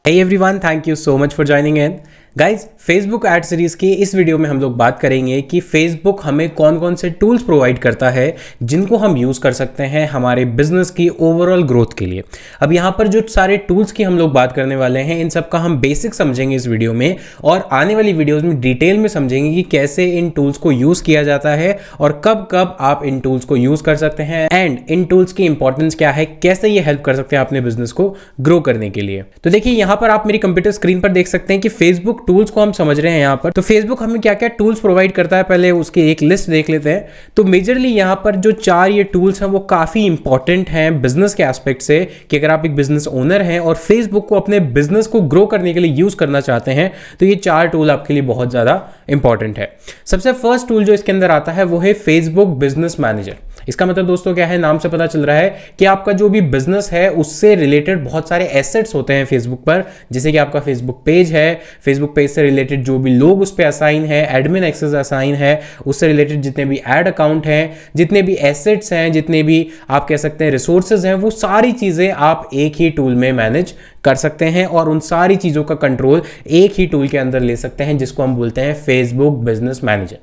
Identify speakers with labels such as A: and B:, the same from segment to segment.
A: Hey everyone, thank you so much for joining in. Guys Facebook ad series की इस video में हम लोग बात करेंगे कि फेसबुक हमें कौन कौन से टूल्स प्रोवाइड करता है जिनको हम यूज़ कर सकते हैं हमारे बिजनेस की ओवरऑल ग्रोथ के लिए। अब यहाँ पर जो सारे टूल्स की हम लोग बात करने वाले हैं इन सब का हम बेसिक समझेंगे इस वीडियो में, और आने वाली वीडियोज़ में डिटेल में समझेंगे कि कैसे इन टूल्स को यूज़ किया जाता है और कब कब आप इन टूल्स को यूज़ कर सकते हैं एंड इन टूल्स की इंपॉर्टेंस क्या है, कैसे ये हेल्प कर सकते हैं अपने बिजनेस को ग्रो करने के लिए। तो देखिए यहाँ पर आप मेरी कंप्यूटर स्क्रीन पर देख सकते हैं कि फेसबुक टूल्स को हम समझ रहे हैं यहाँ पर। तो फेसबुक हमें क्या क्या टूल्स प्रोवाइड करता है, पहले उसकी एक लिस्ट देख लेते हैं। तो मेजरली यहाँ पर जो चार ये टूल्स हैं वो काफ़ी इंपॉर्टेंट हैं बिजनेस के एस्पेक्ट से, कि अगर आप एक बिजनेस ओनर हैं और फेसबुक को अपने बिजनेस को ग्रो करने के लिए यूज़ करना चाहते हैं तो ये चार टूल आपके लिए बहुत ज़्यादा इंपॉर्टेंट है। सबसे फर्स्ट टूल जो इसके अंदर आता है वो है फेसबुक बिजनेस मैनेजर। इसका मतलब दोस्तों क्या है, नाम से पता चल रहा है कि आपका जो भी बिजनेस है उससे रिलेटेड बहुत सारे एसेट्स होते हैं फेसबुक पर, जैसे कि आपका फेसबुक पेज है, फेसबुक पेज से रिलेटेड जो भी लोग उस पर असाइन है, एडमिन एक्सेस असाइन है, उससे रिलेटेड जितने भी ऐड अकाउंट हैं, जितने भी एसेट्स हैं, जितने भी आप कह सकते हैं रिसोर्सेज हैं, वो सारी चीज़ें आप एक ही टूल में मैनेज कर सकते हैं और उन सारी चीज़ों का कंट्रोल एक ही टूल के अंदर ले सकते हैं, जिसको हम बोलते हैं फेसबुक बिजनेस मैनेजर।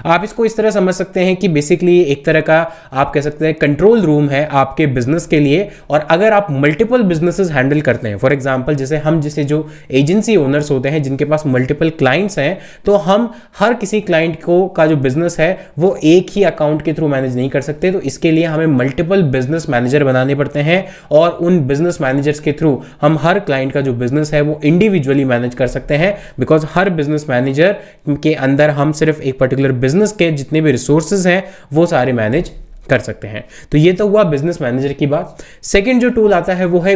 A: आप इसको इस तरह समझ सकते हैं कि बेसिकली एक तरह का आप कह सकते हैं कंट्रोल रूम है आपके बिजनेस के लिए। और अगर आप मल्टीपल बिजनेसेस हैंडल करते हैं, फॉर एग्जांपल जैसे जो एजेंसी ओनर्स होते हैं जिनके पास मल्टीपल क्लाइंट्स हैं, तो हम हर किसी क्लाइंट को का जो बिजनेस है वो एक ही अकाउंट के थ्रू मैनेज नहीं कर सकते। तो इसके लिए हमें मल्टीपल बिजनेस मैनेजर बनाने पड़ते हैं और उन बिजनेस मैनेजर्स के थ्रू हम हर क्लाइंट का जो बिजनेस है वो इंडिविजुअली मैनेज कर सकते हैं, बिकॉज हर बिजनेस मैनेजर के अंदर हम सिर्फ एक पर्टिकुलर बिजनेस के जितने भी रिसोर्सेज हैं वो सारे मैनेज कर सकते हैं। तो ये तो हुआ बिजनेस मैनेजर की बात। सेकंड जो टूल आता है वो है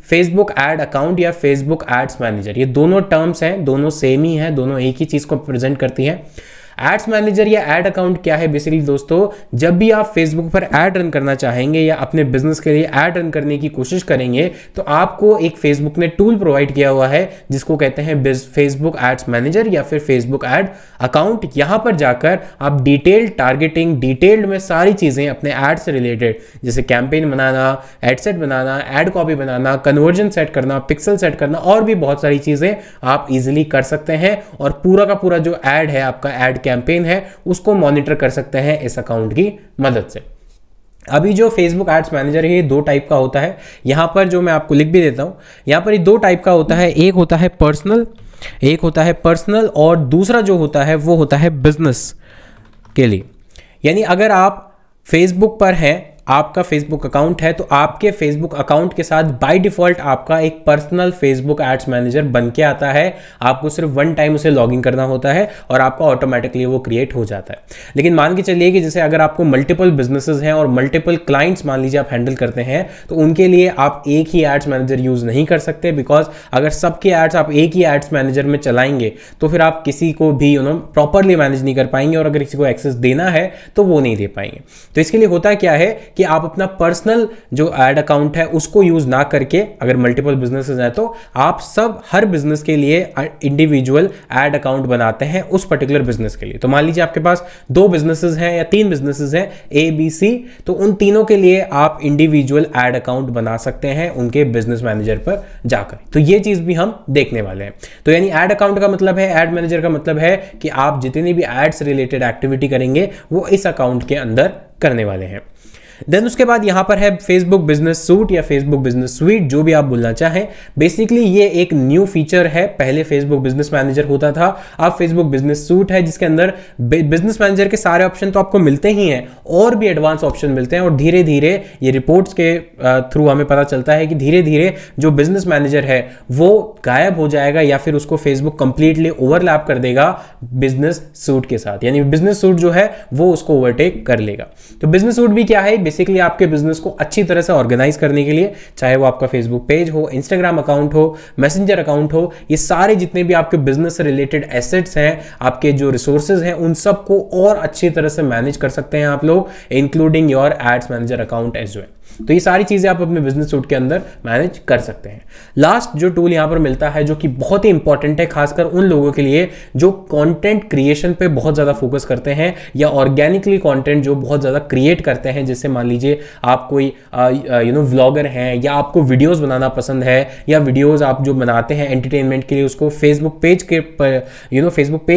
A: फेसबुक एड अकाउंट या फेसबुक एड्स मैनेजर। ये दोनों टर्म्स हैं, दोनों सेम ही हैं, दोनों एक ही चीज को प्रेजेंट करती हैं। एड्स मैनेजर या एड अकाउंट क्या है बेसिकली दोस्तों, जब भी आप फेसबुक पर एड रन करना चाहेंगे या अपने बिजनेस के लिए एड रन करने की कोशिश करेंगे तो आपको एक फेसबुक ने टूल प्रोवाइड किया हुआ है जिसको कहते हैं फेसबुक एड्स मैनेजर या फिर फेसबुक एड अकाउंट। यहां पर जाकर आप डिटेल्ड टारगेटिंग, डिटेल्ड में सारी चीजें अपने एड से रिलेटेड, जैसे कैंपेन बनाना, एड सेट बनाना, एड कॉपी बनाना, कन्वर्जन सेट करना, पिक्सल सेट करना और भी बहुत सारी चीजें आप इजिली कर सकते हैं और पूरा का पूरा जो एड है आपका एड कैंपेन है उसको मॉनिटर कर सकते हैं इस अकाउंट की मदद से। अभी जो फेसबुक एड्स मैनेजर है ये दो टाइप का होता है, यहां पर जो मैं आपको लिख भी देता हूं, यहां पर ये दो टाइप का होता है। एक होता है पर्सनल और दूसरा जो होता है वो होता है बिजनेस के लिए। यानी अगर आप फेसबुक पर हैं, आपका फेसबुक अकाउंट है, तो आपके फेसबुक अकाउंट के साथ बाय डिफॉल्ट आपका एक पर्सनल फेसबुक एड्स मैनेजर बन के आता है। आपको सिर्फ वन टाइम उसे लॉगिन करना होता है और आपका ऑटोमेटिकली वो क्रिएट हो जाता है। लेकिन मान के चलिए कि जैसे अगर आपको मल्टीपल बिजनेसेस हैं और मल्टीपल क्लाइंट्स मान लीजिए आप हैंडल करते हैं, तो उनके लिए आप एक ही एड्स मैनेजर यूज नहीं कर सकते, बिकॉज अगर सबके एड्स आप एक ही एड्स मैनेजर में चलाएंगे तो फिर आप किसी को भी प्रॉपरली मैनेज नहीं कर पाएंगे और अगर किसी को एक्सेस देना है तो वो नहीं दे पाएंगे। तो इसके लिए होता क्या है कि आप अपना पर्सनल जो एड अकाउंट है उसको यूज ना करके, अगर मल्टीपल बिजनेसेस हैं तो आप हर बिजनेस के लिए इंडिविजुअल एड अकाउंट बनाते हैं उस पर्टिकुलर बिजनेस के लिए। तो मान लीजिए आपके पास दो बिजनेसेस हैं या तीन बिजनेसेस हैं ए बी सी, तो उन तीनों के लिए आप इंडिविजुअल एड अकाउंट बना सकते हैं उनके बिजनेस मैनेजर पर जाकर। तो ये चीज भी हम देखने वाले हैं। तो यानी एड अकाउंट का मतलब है, एड मैनेजर का मतलब है कि आप जितनी भी एड्स रिलेटेड एक्टिविटी करेंगे वो इस अकाउंट के अंदर करने वाले हैं। देन उसके बाद यहां पर है फेसबुक बिजनेस सूट या फेसबुक बिजनेस स्वीट, जो भी आप बोलना चाहें। बेसिकली ये एक न्यू फीचर है, पहले फेसबुक बिजनेस मैनेजर होता था, अब फेसबुक बिजनेस सूट है जिसके अंदर बिजनेस मैनेजर के सारे ऑप्शन तो आपको मिलते ही हैं और भी एडवांस ऑप्शन मिलते हैं। और धीरे धीरे ये रिपोर्ट्स के थ्रू हमें पता चलता है कि धीरे धीरे जो बिजनेस मैनेजर है वो गायब हो जाएगा या फिर उसको फेसबुक कंप्लीटली ओवरलैप कर देगा बिजनेस सूट के साथ, यानी बिजनेस सूट जो है वो उसको ओवरटेक कर लेगा। तो बिजनेस सूट भी क्या है, बेसिकली आपके बिजनेस को अच्छी तरह से ऑर्गेनाइज करने के लिए, चाहे वो आपका फेसबुक पेज हो, इंस्टाग्राम अकाउंट हो, मैसेंजर अकाउंट हो, ये सारे जितने भी आपके बिजनेस से रिलेटेड एसेट्स हैं, आपके जो रिसोर्सेज हैं, उन सबको और अच्छी तरह से मैनेज कर सकते हैं आप लोग, including your ads manager account as well. तो ये सारी चीजें आप अपने बिजनेस सूट के अंदर मैनेज कर सकते हैं। लास्ट जो टूल यहां पर मिलता है जो कि बहुत ही इंपॉर्टेंट है खासकर उन लोगों के लिए जो कंटेंट क्रिएशन पे बहुत ज्यादा फोकस करते हैं या ऑर्गेनिकली कंटेंट जो बहुत ज्यादा क्रिएट करते हैं, जैसे मान लीजिए आप कोई व्लॉगर हैं या आपको वीडियोस बनाना पसंद है या वीडियोस आप जो बनाते हैं एंटरटेनमेंट के लिए उसको फेसबुक पेज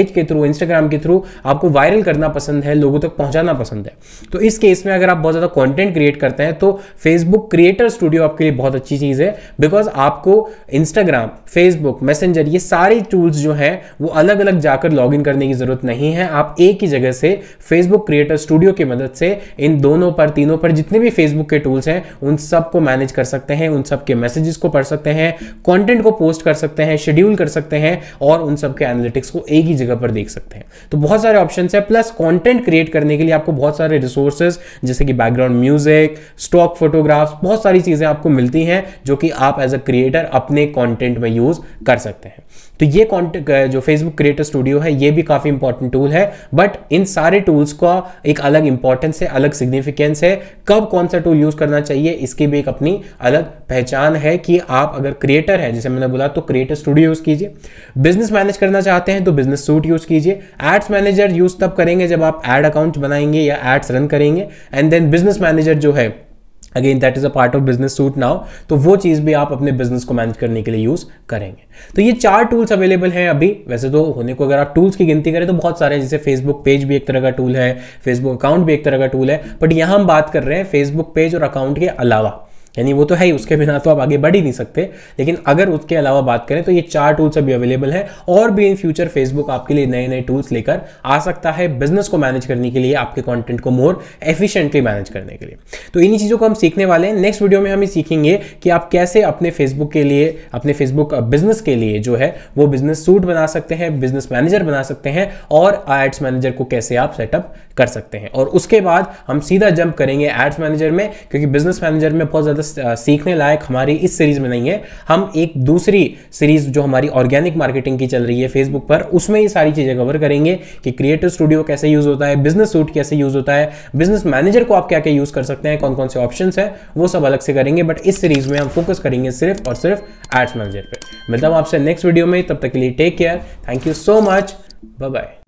A: के थ्रू, इंस्टाग्राम के थ्रू आपको वायरल करना पसंद है, लोगों तक पहुंचाना पसंद है। तो इस केस में अगर आप बहुत ज्यादा कंटेंट क्रिएट करते हैं तो फेसबुक क्रिएटर स्टूडियो आपके लिए बहुत अच्छी चीज है, बिकॉज आपको इंस्टाग्राम, फेसबुक, मैसेंजर ये सारे टूल्स जो हैं वो अलग अलग जाकर लॉग इन करने की जरूरत नहीं है। आप एक ही जगह से फेसबुक क्रिएटर स्टूडियो की मदद से इन दोनों पर, तीनों पर जितने भी फेसबुक के टूल्स हैं उन सब को मैनेज कर सकते हैं, उन सब के मैसेजेस को पढ़ सकते हैं, कंटेंट को पोस्ट कर सकते हैं, शेड्यूल कर सकते हैं और उन सब के एनालिटिक्स को एक ही जगह पर देख सकते हैं। तो बहुत सारे ऑप्शंस है, प्लस कंटेंट क्रिएट करने के लिए आपको बहुत सारे रिसोर्सेज जैसे कि बैकग्राउंड म्यूजिक, स्टॉक फोटोग्राफ्स, बहुत सारी चीजें आपको मिलती हैं जो कि आप एज अ क्रिएटर अपने कंटेंट में यूज कर सकते हैं। तो ये कंटेंट जो फेसबुक क्रिएटर स्टूडियो है ये भी काफी इंपॉर्टेंट टूल है, बट इन सारे टूल्स का एक अलग इंपॉर्टेंस है, अलग सिग्निफिकेंस है। कब कौन सा टूल यूज करना चाहिए इसकी भी एक अपनी अलग पहचान है कि आप अगर क्रिएटर है, जैसे मैंने बोला, तो क्रिएटर स्टूडियो यूज कीजिए। बिजनेस मैनेज करना चाहते हैं तो बिजनेस सूट यूज कीजिए। एड्स मैनेजर यूज तब करेंगे जब आप एड अकाउंट बनाएंगे या एड्स रन करेंगे, एंड देन बिजनेस मैनेजर जो है again that is a part of business suit now, तो वो चीज भी आप अपने बिजनेस को मैनेज करने के लिए यूज करेंगे। तो ये 4 टूल्स अवेलेबल हैं अभी। वैसे तो होने को अगर आप टूल्स की गिनती करें तो बहुत सारे हैं, जैसे फेसबुक पेज भी एक तरह का टूल है, फेसबुक अकाउंट भी एक तरह का टूल है, बट यहां हम बात कर रहे हैं फेसबुक पेज और अकाउंट के अलावा, यानी वो तो है ही, उसके बिना तो आप आगे बढ़ ही नहीं सकते। लेकिन अगर उसके अलावा बात करें तो ये 4 टूल्स अभी अवेलेबल हैं और भी इन फ्यूचर फेसबुक आपके लिए नए नए टूल्स लेकर आ सकता है बिजनेस को मैनेज करने के लिए, आपके कंटेंट को मोर एफिशिएंटली मैनेज करने के लिए। तो इन्हीं चीजों को हम सीखने वाले हैं। नेक्स्ट वीडियो में हम ये सीखेंगे कि आप कैसे अपने फेसबुक के लिए, अपने फेसबुक बिजनेस के लिए जो है वो बिजनेस सूट बना सकते हैं, बिजनेस मैनेजर बना सकते हैं और एड्स मैनेजर को कैसे आप सेटअप कर सकते हैं। और उसके बाद हम सीधा जंप करेंगे एड्स मैनेजर में, क्योंकि बिजनेस मैनेजर में बहुत ज्यादा सीखने लायक हमारी इस सीरीज में नहीं है। हम एक दूसरी सीरीज जो हमारी ऑर्गेनिक मार्केटिंग की चल रही है फेसबुक पर, उसमें ये सारी चीजें कवर करेंगे कि क्रिएटर स्टूडियो कैसे यूज होता है, बिजनेस सूट कैसे यूज होता है, बिजनेस मैनेजर को आप क्या क्या यूज कर सकते हैं, कौन कौन से ऑप्शंस हैं, वो सब अलग से करेंगे। बट इस सीरीज में हम फोकस करेंगे सिर्फ और सिर्फ एड्स मैनेजर पे। मिलता हूं आपसे नेक्स्ट वीडियो में, तब तक के लिए take care, thank you so much, bye bye.